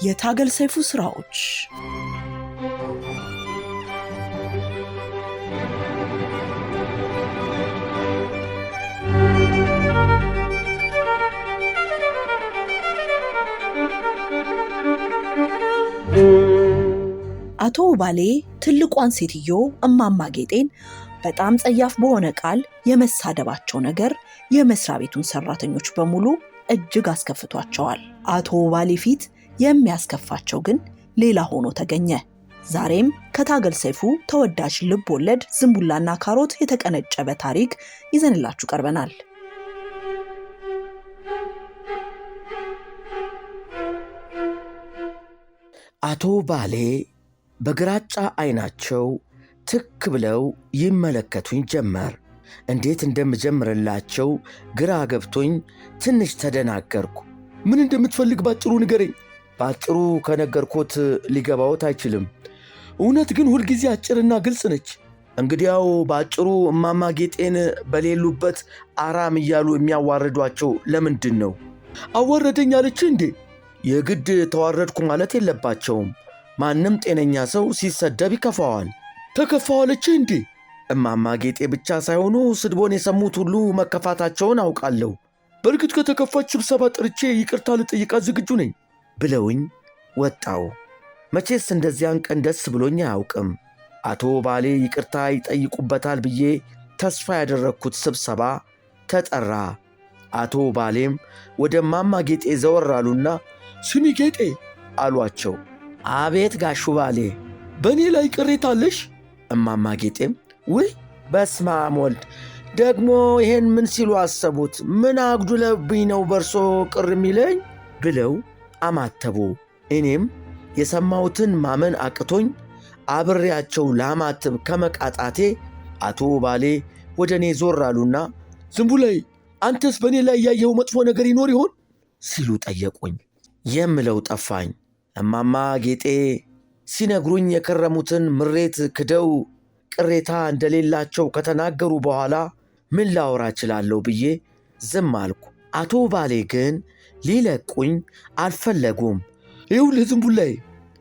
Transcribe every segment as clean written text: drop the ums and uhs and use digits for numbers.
የታገል ሰይፉ ስራዎች አቶ ባሌ ትልቋን ሴትዮ እማማ ጌጤን በጣም ጸያፍ በሆነ ቃል የመሳደባቸው ነገር የመስሪያ ቤቱን ሰራተኞች በሙሉ እጅግ አስከፍቷቸዋል። አቶ ባሌ ፊት የሚያስከፋቸው ግን ሌላ ሆኖ ተገኘ። ዛሬም ከታገል ሰይፉ ተወዳጅ ልብ ወለድ ዝንቡላና ካሮት የተቀነጨበ ታሪክ ይዘንላችሁ ቀርበናል። አቶ ባሌ በግራጫ አይናቸው ትክ ብለው ይመለከቱኝ ጀመር። እንዴት እንደምጀምርላቸው ግራ ገብቶኝ ትንሽ ተደናገርኩ። ምን እንደምትፈልግ ባጭሩ ንገረኝ። ባጭሩ ከነገርኩት ሊገባዎት አይችልም። እውነት ግን ሁልጊዜ አጭርና ግልጽ ነች። እንግዲያው ባጭሩ እማማ ጌጤን በሌሉበት አራም እያሉ የሚያዋርዷቸው ለምንድን ነው? አዋረደኝ አለች እንዴ? የግድ ተዋረድኩ ማለት የለባቸውም። ማንም ጤነኛ ሰው ሲሰደብ ይከፋዋል። ተከፋዋለች እንዴ? እማማ ጌጤ ብቻ ሳይሆኑ ስድቦን የሰሙት ሁሉ መከፋታቸውን አውቃለሁ። በእርግጥ ከተከፋች ስብሰባ ጠርቼ ይቅርታ ልጠይቃት ዝግጁ ነኝ ብለውኝ ወጣው። መቼስ እንደዚያን ቀን ደስ ብሎኝ አያውቅም። አቶ ባሌ ይቅርታ ይጠይቁበታል ብዬ ተስፋ ያደረግኩት ስብሰባ ተጠራ። አቶ ባሌም ወደ እማማ ጌጤ ዘወር አሉና ስሚ ጌጤ አሏቸው። አቤት ጋሹ ባሌ። በእኔ ላይ ቅሬታ አለሽ? እማማ ጌጤም ውይ በስመ አብ ወልድ፣ ደግሞ ይሄን ምን ሲሉ አሰቡት? ምን አጉድለብኝ ነው በርሶ ቅር የሚለኝ ብለው አማተቡ። እኔም የሰማሁትን ማመን አቅቶኝ አብሬያቸው ላማትብ ከመቃጣቴ አቶ ባሌ ወደ እኔ ዞር አሉና ዝንቡላይ፣ አንተስ በእኔ ላይ ያየኸው መጥፎ ነገር ይኖር ይሆን ሲሉ ጠየቁኝ። የምለው ጠፋኝ። እማማ ጌጤ ሲነግሩኝ የከረሙትን ምሬት ክደው ቅሬታ እንደሌላቸው ከተናገሩ በኋላ ምን ላወራ እችላለሁ ብዬ ዝም አልኩ። አቶ ባሌ ግን ሊለቁኝ አልፈለጉም። ይኸውልህ ዝንቡላይ፣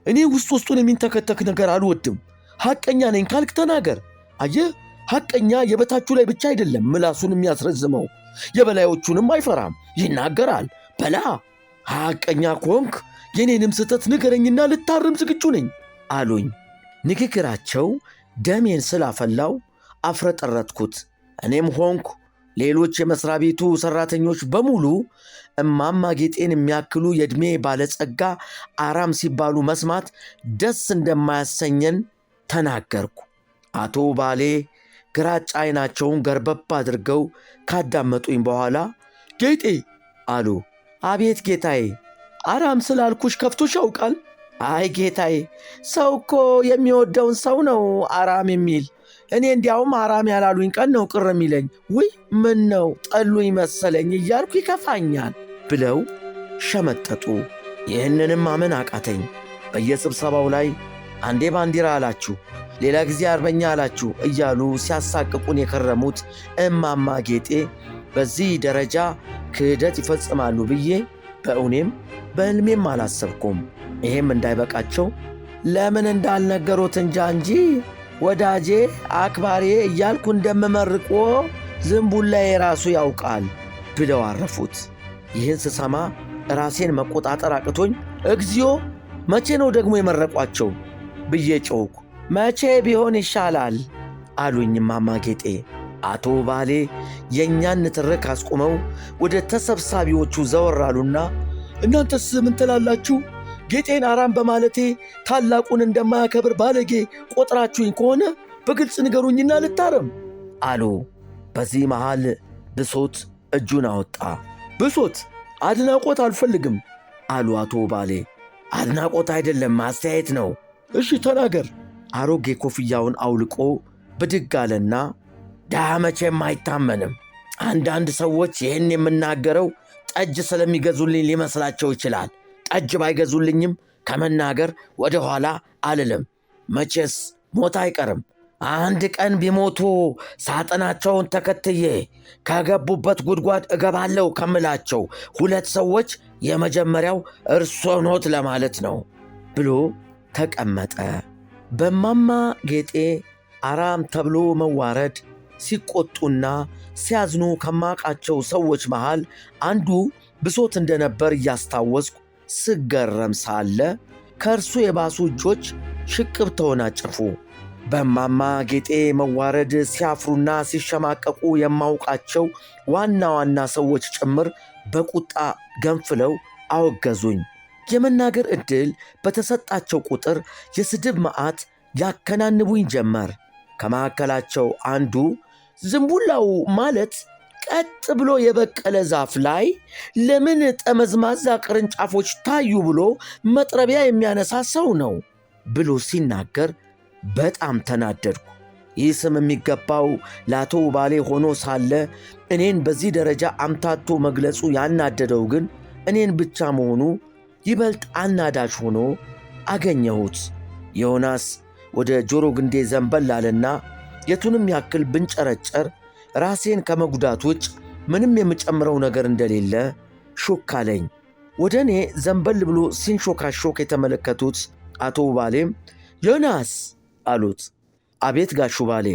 እኔ ውስጡን የሚንተከተክ ነገር አልወድም። ሐቀኛ ነኝ ካልክ ተናገር። አየህ፣ ሐቀኛ የበታችሁ ላይ ብቻ አይደለም ምላሱን የሚያስረዝመው፣ የበላዮቹንም አይፈራም፣ ይናገራል። በላ ሐቀኛ ኮንክ የኔንም ስህተት ንገረኝና ልታርም ዝግጁ ነኝ አሉኝ። ንግግራቸው ደሜን ስላፈላው አፍረጠረጥኩት። እኔም ሆንኩ ሌሎች የመስሪያ ቤቱ ሠራተኞች በሙሉ እማማ ጌጤን የሚያክሉ የዕድሜ ባለጸጋ አራም ሲባሉ መስማት ደስ እንደማያሰኘን ተናገርኩ። አቶ ባሌ ግራጫ አይናቸውን ገርበብ አድርገው ካዳመጡኝ በኋላ ጌጤ አሉ። አቤት ጌታዬ። አራም ስላልኩሽ ከፍቶሽ ያውቃል? አይ ጌታዬ፣ ሰው እኮ የሚወደውን ሰው ነው አራም የሚል። እኔ እንዲያውም አራም ያላሉኝ ቀን ነው ቅር የሚለኝ። ውይ ምን ነው ጠሉኝ መሰለኝ እያልኩ ይከፋኛል ብለው ሸመጠጡ። ይህንንም ማመን አቃተኝ። በየስብሰባው ላይ አንዴ ባንዲራ አላችሁ፣ ሌላ ጊዜ አርበኛ አላችሁ እያሉ ሲያሳቅቁን የከረሙት እማማ ጌጤ በዚህ ደረጃ ክህደት ይፈጽማሉ ብዬ በእውኔም በሕልሜም አላሰብኩም። ይሄም እንዳይበቃቸው ለምን እንዳልነገሩት እንጃ እንጂ ወዳጄ አክባሬ እያልኩ እንደምመርቆ ዝንቡላዬ ራሱ ያውቃል ብለው አረፉት። ይህን ስሰማ ራሴን መቆጣጠር አቅቶኝ እግዚኦ መቼ ነው ደግሞ የመረቋቸው ብዬ ጮኽኩ። መቼ ቢሆን ይሻላል አሉኝ እማማ ጌጤ። አቶ ባሌ የእኛን ንትርክ አስቁመው ወደ ተሰብሳቢዎቹ ዘወር አሉና እናንተስ ምን ትላላችሁ? ጌጤን አራም በማለቴ ታላቁን እንደማያከብር ባለጌ ቆጥራችሁኝ ከሆነ በግልጽ ንገሩኝና ልታረም አሉ። በዚህ መሃል ብሶት እጁን አወጣ። ብሶት አድናቆት አልፈልግም አሉ አቶ ባሌ። አድናቆት አይደለም አስተያየት ነው። እሺ ተናገር። አሮጌ ኮፍያውን አውልቆ ብድግ አለና ድሃ መቼም አይታመንም። አንዳንድ ሰዎች ይህን የምናገረው ጠጅ ስለሚገዙልኝ ሊመስላቸው ይችላል። ጠጅ ባይገዙልኝም ከመናገር ወደ ኋላ አልልም። መቼስ ሞት አይቀርም። አንድ ቀን ቢሞቱ ሳጥናቸውን ተከትዬ ከገቡበት ጉድጓድ እገባለሁ ከምላቸው ሁለት ሰዎች የመጀመሪያው እርሶ ኖት ለማለት ነው ብሎ ተቀመጠ። በማማ ጌጤ አራም ተብሎ መዋረድ ሲቆጡና ሲያዝኑ ከማቃቸው ሰዎች መሃል አንዱ ብሶት እንደነበር እያስታወስኩ ስገረም ሳለ ከእርሱ የባሱ እጆች ሽቅብ ተወናጨፉ። በማማ ጌጤ መዋረድ ሲያፍሩና ሲሸማቀቁ የማውቃቸው ዋና ዋና ሰዎች ጭምር በቁጣ ገንፍለው አወገዙኝ። የመናገር ዕድል በተሰጣቸው ቁጥር የስድብ መዓት ያከናንቡኝ ጀመር። ከመካከላቸው አንዱ ዝንቡላው ማለት ቀጥ ብሎ የበቀለ ዛፍ ላይ ለምን ጠመዝማዛ ቅርንጫፎች ታዩ ብሎ መጥረቢያ የሚያነሳ ሰው ነው ብሎ ሲናገር በጣም ተናደድኩ። ይህ ስም የሚገባው ለአቶ ባሌ ሆኖ ሳለ እኔን በዚህ ደረጃ አምታቶ መግለጹ ያናደደው ግን እኔን ብቻ መሆኑ ይበልጥ አናዳጅ ሆኖ አገኘሁት። ዮናስ ወደ ጆሮ ግንዴ ዘንበል አለና የቱንም ያክል ብንጨረጨር ራሴን ከመጉዳት ውጭ ምንም የምጨምረው ነገር እንደሌለ ሹክ አለኝ። ወደ እኔ ዘንበል ብሎ ሲንሾካሾክ የተመለከቱት አቶ ባሌም ዮናስ አሉት። አቤት ጋሹ ባሌ፣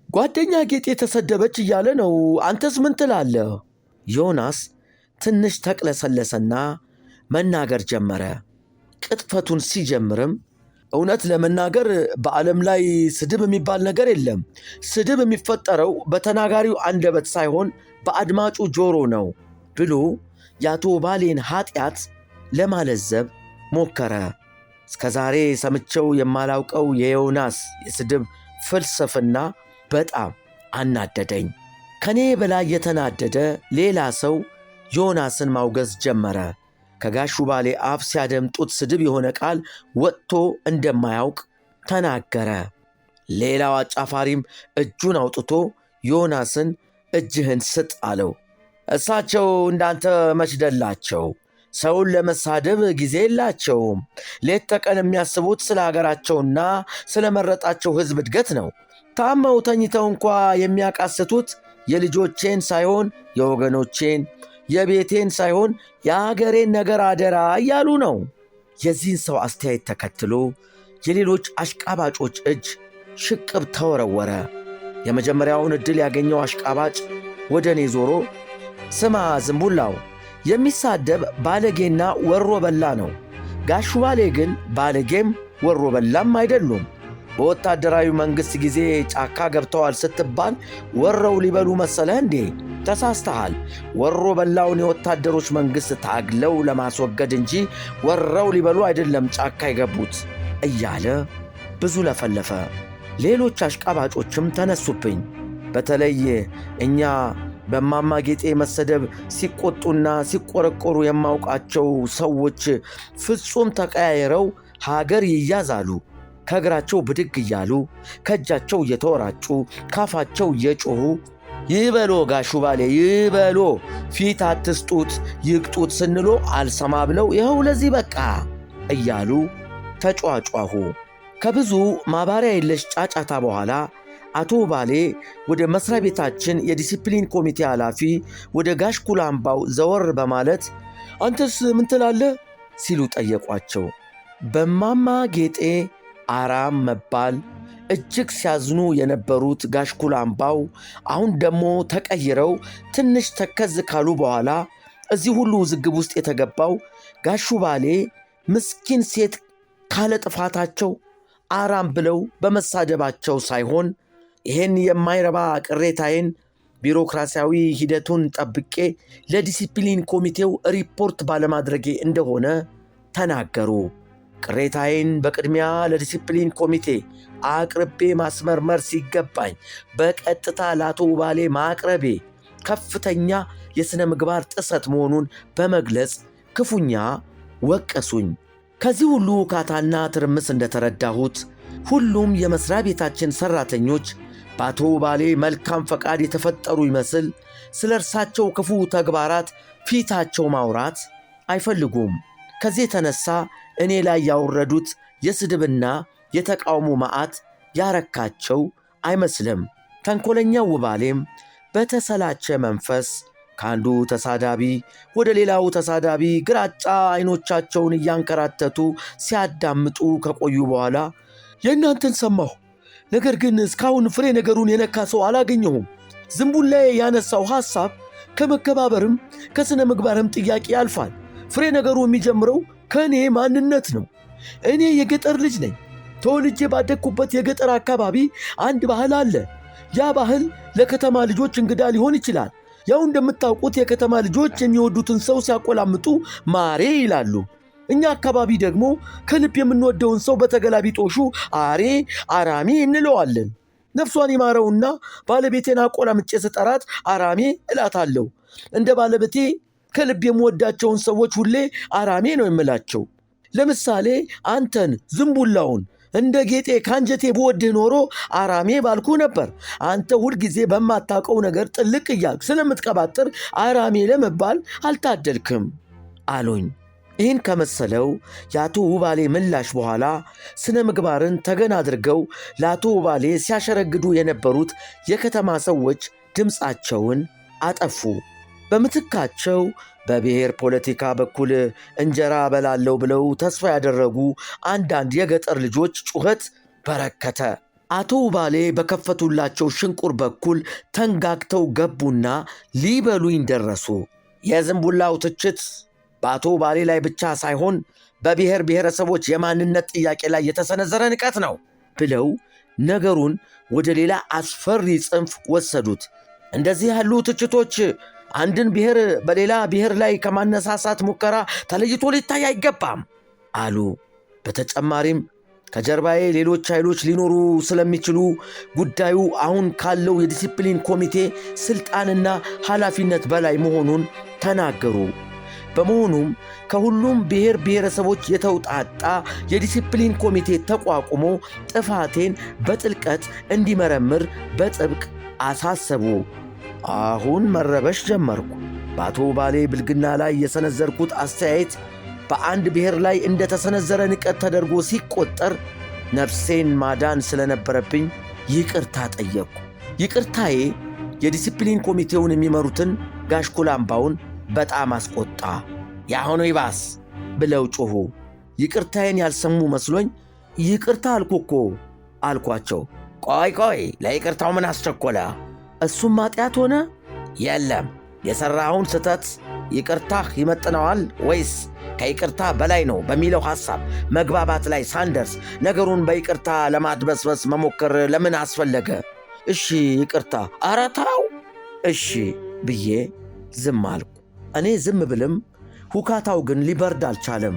ጓደኛ ጌጤ ተሰደበች እያለ ነው፣ አንተስ ምን ትላለህ? ዮናስ ትንሽ ተቅለሰለሰና መናገር ጀመረ። ቅጥፈቱን ሲጀምርም እውነት ለመናገር በዓለም ላይ ስድብ የሚባል ነገር የለም። ስድብ የሚፈጠረው በተናጋሪው አንደበት ሳይሆን በአድማጩ ጆሮ ነው ብሎ የአቶ ባሌን ኀጢአት ለማለዘብ ሞከረ። እስከ ዛሬ ሰምቼው የማላውቀው የዮናስ የስድብ ፍልስፍና በጣም አናደደኝ። ከኔ በላይ የተናደደ ሌላ ሰው ዮናስን ማውገዝ ጀመረ። ከጋሹ ባሌ አፍ ሲያደምጡት ስድብ የሆነ ቃል ወጥቶ እንደማያውቅ ተናገረ። ሌላው አጫፋሪም እጁን አውጥቶ ዮናስን እጅህን ስጥ አለው። እሳቸው እንዳንተ መችደላቸው፣ ሰውን ለመሳደብ ጊዜ የላቸውም። ሌት ተቀን የሚያስቡት ስለ ሀገራቸውና ስለ መረጣቸው ሕዝብ እድገት ነው። ታመው ተኝተው እንኳ የሚያቃስቱት የልጆቼን ሳይሆን የወገኖቼን፣ የቤቴን ሳይሆን የአገሬን ነገር አደራ እያሉ ነው። የዚህን ሰው አስተያየት ተከትሎ የሌሎች አሽቃባጮች እጅ ሽቅብ ተወረወረ። የመጀመሪያውን ዕድል ያገኘው አሽቃባጭ ወደ እኔ ዞሮ ስማ ዝንቡላው፣ የሚሳደብ ባለጌና ወሮ በላ ነው። ጋሹ ባሌ ግን ባለጌም ወሮ በላም አይደሉም። በወታደራዊ መንግሥት ጊዜ ጫካ ገብተዋል ስትባል ወረው ሊበሉ መሰለህ እንዴ? ተሳስተሃል። ወሮ በላውን የወታደሮች መንግሥት ታግለው ለማስወገድ እንጂ ወረው ሊበሉ አይደለም ጫካ የገቡት እያለ ብዙ ለፈለፈ። ሌሎች አሽቃባጮችም ተነሱብኝ። በተለይ እኛ በማማ ጌጤ መሰደብ ሲቆጡና ሲቆረቆሩ የማውቃቸው ሰዎች ፍጹም ተቀያይረው ሀገር ይያዛሉ። ከእግራቸው ብድግ እያሉ ከእጃቸው እየተወራጩ ካፋቸው እየጮኹ ይበሎ ጋሹ ባሌ ይበሎ፣ ፊት አትስጡት ይቅጡት ስንሎ አልሰማ ብለው ይኸው ለዚህ በቃ እያሉ ተጯጯኹ። ከብዙ ማባሪያ የለሽ ጫጫታ በኋላ አቶ ባሌ ወደ መሥሪያ ቤታችን የዲሲፕሊን ኮሚቴ ኃላፊ ወደ ጋሽ ኩላምባው ዘወር በማለት አንተስ ምን ትላለህ ሲሉ ጠየቋቸው። በማማ ጌጤ አራም መባል እጅግ ሲያዝኑ የነበሩት ጋሽ ኩላምባው አሁን ደግሞ ተቀይረው ትንሽ ተከዝ ካሉ በኋላ እዚህ ሁሉ ውዝግብ ውስጥ የተገባው ጋሹ ባሌ ምስኪን ሴት ካለ ጥፋታቸው አራም ብለው በመሳደባቸው ሳይሆን ይሄን የማይረባ ቅሬታዬን ቢሮክራሲያዊ ሂደቱን ጠብቄ ለዲሲፕሊን ኮሚቴው ሪፖርት ባለማድረጌ እንደሆነ ተናገሩ። ቅሬታዬን በቅድሚያ ለዲሲፕሊን ኮሚቴ አቅርቤ ማስመርመር ሲገባኝ በቀጥታ ለአቶ ባሌ ማቅረቤ ከፍተኛ የሥነ ምግባር ጥሰት መሆኑን በመግለጽ ክፉኛ ወቀሱኝ። ከዚህ ሁሉ ካታና ትርምስ እንደተረዳሁት ሁሉም የመሥሪያ ቤታችን ሠራተኞች በአቶ ባሌ መልካም ፈቃድ የተፈጠሩ ይመስል ስለ እርሳቸው ክፉ ተግባራት ፊታቸው ማውራት አይፈልጉም። ከዚህ የተነሣ እኔ ላይ ያወረዱት የስድብና የተቃውሞ መዓት ያረካቸው አይመስልም። ተንኰለኛው ውባሌም በተሰላቸ መንፈስ ከአንዱ ተሳዳቢ ወደ ሌላው ተሳዳቢ ግራጫ አይኖቻቸውን እያንከራተቱ ሲያዳምጡ ከቆዩ በኋላ የእናንተን ሰማሁ፣ ነገር ግን እስካሁን ፍሬ ነገሩን የነካ ሰው አላገኘሁም። ዝንቡላዬ ያነሳው ሐሳብ ከመከባበርም ከሥነ ምግባርም ጥያቄ ያልፋል። ፍሬ ነገሩ የሚጀምረው ከእኔ ማንነት ነው። እኔ የገጠር ልጅ ነኝ። ተወልጄ ባደግኩበት የገጠር አካባቢ አንድ ባህል አለ። ያ ባህል ለከተማ ልጆች እንግዳ ሊሆን ይችላል። ያው እንደምታውቁት የከተማ ልጆች የሚወዱትን ሰው ሲያቆላምጡ ማሬ ይላሉ። እኛ አካባቢ ደግሞ ከልብ የምንወደውን ሰው በተገላቢጦሹ አሬ አራሜ እንለዋለን። ነፍሷን ይማረውና ባለቤቴን አቆላምጬ ስጠራት አራሜ እላታለሁ። እንደ ባለቤቴ ከልብ የምወዳቸውን ሰዎች ሁሌ አራሜ ነው የምላቸው። ለምሳሌ አንተን ዝንቡላውን እንደ ጌጤ ካንጀቴ በወድህ ኖሮ አራሜ ባልኩ ነበር። አንተ ሁልጊዜ በማታውቀው ነገር ጥልቅ እያልክ ስለምትቀባጥር አራሜ ለመባል አልታደልክም አሉኝ። ይህን ከመሰለው የአቶ ውባሌ ምላሽ በኋላ ስነ ምግባርን ተገን አድርገው ለአቶ ውባሌ ሲያሸረግዱ የነበሩት የከተማ ሰዎች ድምፃቸውን አጠፉ። በምትካቸው በብሔር ፖለቲካ በኩል እንጀራ በላለው ብለው ተስፋ ያደረጉ አንዳንድ የገጠር ልጆች ጩኸት በረከተ። አቶ ውባሌ በከፈቱላቸው ሽንቁር በኩል ተንጋግተው ገቡና ሊበሉኝ ደረሱ። የዝንቡላው ትችት በአቶ ውባሌ ላይ ብቻ ሳይሆን በብሔር ብሔረሰቦች የማንነት ጥያቄ ላይ የተሰነዘረ ንቀት ነው ብለው ነገሩን ወደ ሌላ አስፈሪ ጽንፍ ወሰዱት። እንደዚህ ያሉ ትችቶች አንድን ብሔር በሌላ ብሔር ላይ ከማነሳሳት ሙከራ ተለይቶ ሊታይ አይገባም አሉ። በተጨማሪም ከጀርባዬ ሌሎች ኃይሎች ሊኖሩ ስለሚችሉ ጉዳዩ አሁን ካለው የዲሲፕሊን ኮሚቴ ስልጣንና ኃላፊነት በላይ መሆኑን ተናገሩ። በመሆኑም ከሁሉም ብሔር ብሔረሰቦች የተውጣጣ የዲሲፕሊን ኮሚቴ ተቋቁሞ ጥፋቴን በጥልቀት እንዲመረምር በጥብቅ አሳሰቡ። አሁን መረበሽ ጀመርኩ። በአቶ ውባሌ ብልግና ላይ የሰነዘርኩት አስተያየት በአንድ ብሔር ላይ እንደተሰነዘረ ንቀት ተደርጎ ሲቆጠር ነፍሴን ማዳን ስለነበረብኝ ይቅርታ ጠየቅኩ። ይቅርታዬ የዲሲፕሊን ኮሚቴውን የሚመሩትን ጋሽ ኩላምባውን በጣም አስቆጣ። ያሁኑ ይባስ ብለው ጮኹ። ይቅርታዬን ያልሰሙ መስሎኝ ይቅርታ አልኩ እኮ አልኳቸው። ቆይ ለይቅርታው ምን አስቸኮለ? እሱም ማጥያት ሆነ? የለም የሠራኸውን ስህተት ይቅርታህ ይመጥነዋል ወይስ ከይቅርታ በላይ ነው በሚለው ሐሳብ መግባባት ላይ ሳንደርስ ነገሩን በይቅርታ ለማድበስበስ መሞከር ለምን አስፈለገ? እሺ ይቅርታ፣ ኧረ ተው እሺ ብዬ ዝም አልኩ። እኔ ዝም ብልም ሁካታው ግን ሊበርድ አልቻለም።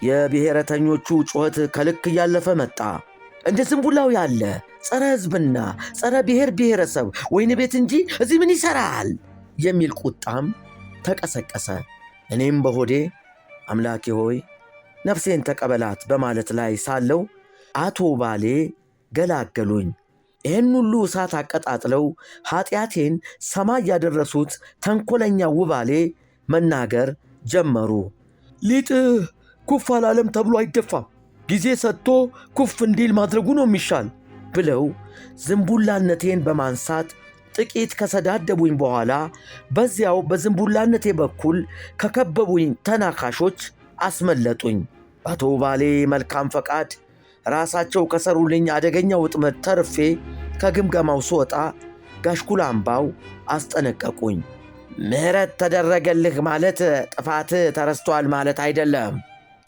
የብሔረተኞቹ ጩኸት ከልክ እያለፈ መጣ። እንደ ዝንቡላው ያለ ጸረ ሕዝብና ጸረ ብሔር ብሔረሰብ ወይን ቤት እንጂ እዚህ ምን ይሠራል የሚል ቁጣም ተቀሰቀሰ። እኔም በሆዴ አምላኬ ሆይ ነፍሴን ተቀበላት በማለት ላይ ሳለው አቶ ውባሌ ገላገሉኝ። ይህን ሁሉ እሳት አቀጣጥለው ኀጢአቴን ሰማይ ያደረሱት ተንኰለኛ ውባሌ መናገር ጀመሩ። ሊጥ ኩፍ አላለም ተብሎ አይደፋም፣ ጊዜ ሰጥቶ ኩፍ እንዲል ማድረጉ ነው የሚሻል ብለው ዝንቡላነቴን በማንሳት ጥቂት ከሰዳደቡኝ በኋላ በዚያው በዝንቡላነቴ በኩል ከከበቡኝ ተናካሾች አስመለጡኝ። በአቶ ውባሌ መልካም ፈቃድ ራሳቸው ከሰሩልኝ አደገኛ ወጥመድ ተርፌ ከግምገማው ስወጣ ጋሽ ኩላምባው አስጠነቀቁኝ። ምሕረት ተደረገልህ ማለት ጥፋት ተረስቷል ማለት አይደለም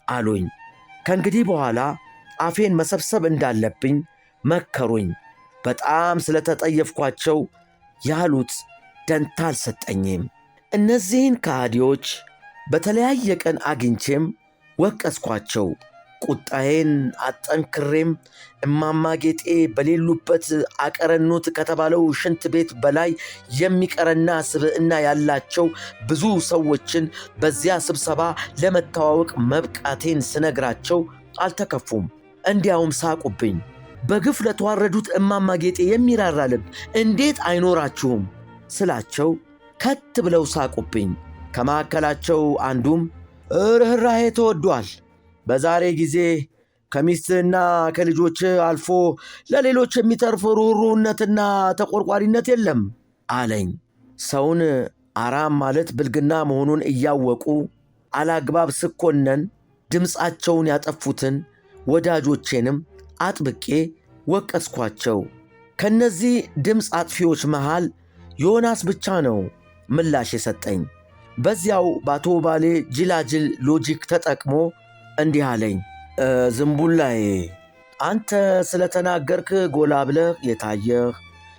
አሉኝ። ከእንግዲህ በኋላ አፌን መሰብሰብ እንዳለብኝ መከሩኝ። በጣም ስለተጠየፍኳቸው ያሉት ደንታ አልሰጠኝም። እነዚህን ከሃዲዎች በተለያየ ቀን አግኝቼም ወቀስኳቸው። ቁጣዬን አጠንክሬም እማማ ጌጤ በሌሉበት አቀረኑት ከተባለው ሽንት ቤት በላይ የሚቀረና ስብዕና ያላቸው ብዙ ሰዎችን በዚያ ስብሰባ ለመተዋወቅ መብቃቴን ስነግራቸው አልተከፉም። እንዲያውም ሳቁብኝ። በግፍ ለተዋረዱት እማማ ጌጤ የሚራራ ልብ እንዴት አይኖራችሁም ስላቸው ከት ብለው ሳቁብኝ። ከማዕከላቸው አንዱም ርኅራኄ ተወዷል፣ በዛሬ ጊዜ ከሚስትህና ከልጆች አልፎ ለሌሎች የሚተርፍ ርኅሩህነትና ተቆርቋሪነት የለም አለኝ። ሰውን አራም ማለት ብልግና መሆኑን እያወቁ አላግባብ ስኮነን ድምፃቸውን ያጠፉትን ወዳጆቼንም አጥብቄ ወቀስኳቸው። ከነዚህ ድምፅ አጥፊዎች መሃል ዮናስ ብቻ ነው ምላሽ የሰጠኝ። በዚያው በአቶ ባሌ ጅላጅል ሎጂክ ተጠቅሞ እንዲህ አለኝ። ዝንቡላዬ፣ አንተ ስለተናገርክ ጎላ ብለህ የታየህ፣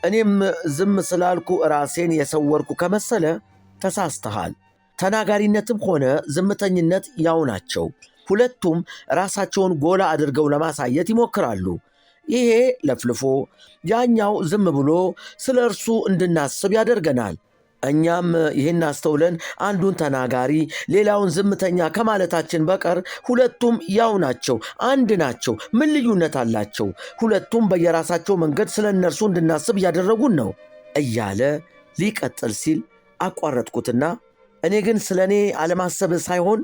እኔም ዝም ስላልኩ ራሴን የሰወርኩ ከመሰለ ተሳስተሃል። ተናጋሪነትም ሆነ ዝምተኝነት ያው ናቸው። ሁለቱም ራሳቸውን ጎላ አድርገው ለማሳየት ይሞክራሉ። ይሄ ለፍልፎ፣ ያኛው ዝም ብሎ ስለ እርሱ እንድናስብ ያደርገናል። እኛም ይህን አስተውለን አንዱን ተናጋሪ ሌላውን ዝምተኛ ከማለታችን በቀር ሁለቱም ያው ናቸው፣ አንድ ናቸው፣ ምን ልዩነት አላቸው? ሁለቱም በየራሳቸው መንገድ ስለ እነርሱ እንድናስብ እያደረጉን ነው እያለ ሊቀጥል ሲል አቋረጥኩትና እኔ ግን ስለ እኔ አለማሰብ ሳይሆን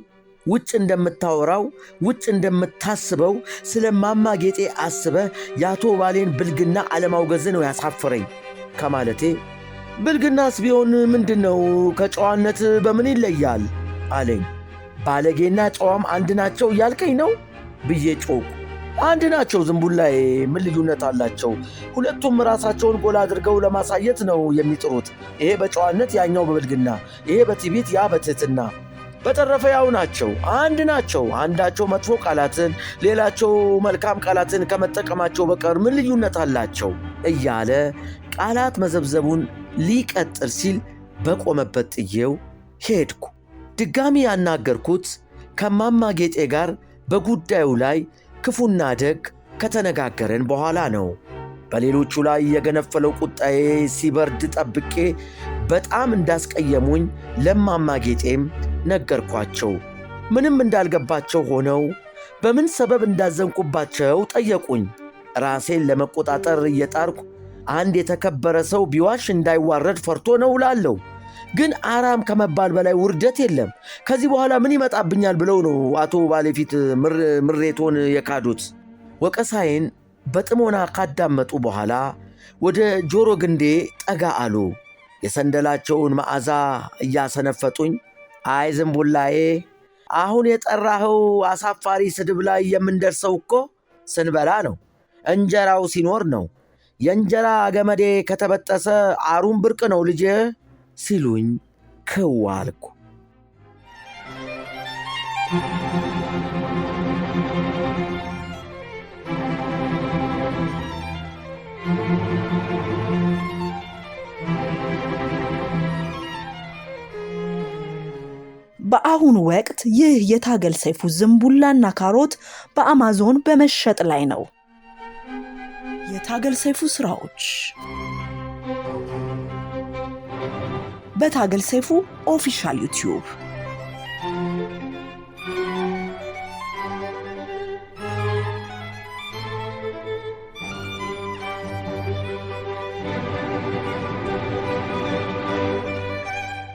ውጭ እንደምታወራው ውጭ እንደምታስበው ስለ እማማ ጌጤ አስበህ የአቶ ባሌን ብልግና አለማውገዝ ነው ያሳፈረኝ ከማለቴ ብልግናስ ቢሆን ምንድን ነው? ከጨዋነት በምን ይለያል አለኝ። ባለጌና ጨዋም አንድ ናቸው እያልከኝ ነው ብዬ ጮኩ። አንድ ናቸው ዝንቡላዬ፣ ምን ልዩነት አላቸው? ሁለቱም ራሳቸውን ጎላ አድርገው ለማሳየት ነው የሚጥሩት። ይሄ በጨዋነት፣ ያኛው በብልግና፣ ይሄ በትዕቢት፣ ያ በትሕትና። በተረፈ ያው ናቸው፣ አንድ ናቸው። አንዳቸው መጥፎ ቃላትን፣ ሌላቸው መልካም ቃላትን ከመጠቀማቸው በቀር ምን ልዩነት አላቸው እያለ ቃላት መዘብዘቡን ሊቀጥል ሲል በቆመበት ጥዬው ሄድኩ። ድጋሚ ያናገርኩት ከማማ ጌጤ ጋር በጉዳዩ ላይ ክፉና ደግ ከተነጋገርን በኋላ ነው። በሌሎቹ ላይ የገነፈለው ቁጣዬ ሲበርድ ጠብቄ በጣም እንዳስቀየሙኝ ለማማ ጌጤም ነገርኳቸው። ምንም እንዳልገባቸው ሆነው በምን ሰበብ እንዳዘንኩባቸው ጠየቁኝ። ራሴን ለመቆጣጠር እየጣርኩ አንድ የተከበረ ሰው ቢዋሽ እንዳይዋረድ ፈርቶ ነው እላለሁ። ግን አራም ከመባል በላይ ውርደት የለም። ከዚህ በኋላ ምን ይመጣብኛል ብለው ነው አቶ ባሌ ፊት ምሬቶን የካዱት። ወቀሳዬን በጥሞና ካዳመጡ በኋላ ወደ ጆሮ ግንዴ ጠጋ አሉ። የሰንደላቸውን መዓዛ እያሰነፈጡኝ አይ ዝንቡላዬ፣ አሁን የጠራኸው አሳፋሪ ስድብ ላይ የምንደርሰው እኮ ስንበላ ነው፣ እንጀራው ሲኖር ነው። የእንጀራ ገመዴ ከተበጠሰ አሩን ብርቅ ነው ልጄ ሲሉኝ ክው አልኩ። በአሁኑ ወቅት ይህ የታገል ሰይፉ ዝንቡላና ካሮት በአማዞን በመሸጥ ላይ ነው። የታገል ሰይፉ ስራዎች በታገል ሰይፉ ኦፊሻል ዩቲዩብ